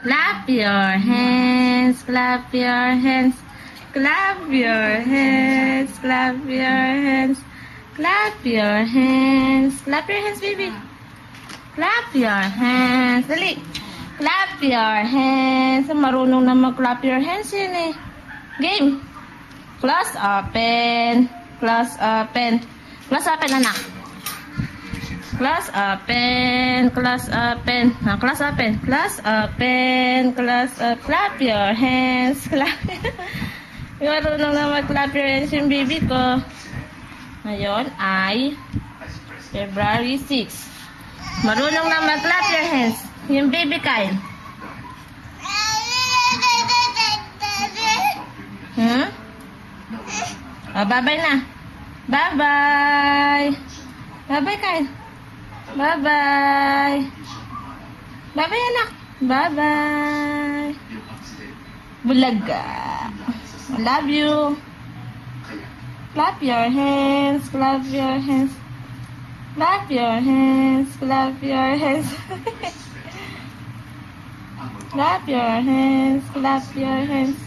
Clap your hands, clap your hands, clap your hands, clap your hands, clap your hands, clap your hands, baby. Clap your hands. Dali. Clap your hands. Marunong na mag-clap your hands yun eh. Game. Class open. Class open. Class open, anak. Class open. Class open. Class open. Class open. Class open. Clap your hands. Clap. Marunong na mag-clap your hands yung baby ko. Ngayon ay February 6. Marunong na mag-clap your hands. Yung baby Kyle. Hmm? Oh, bye-bye na. Bye-bye. Bye-bye, Kyle. Bye-bye. Bye-bye, anak. Bye-bye. Bulaga. I love you. Clap your hands. Clap your hands. Clap your hands, clap your hands. Clap your hands, clap your hands.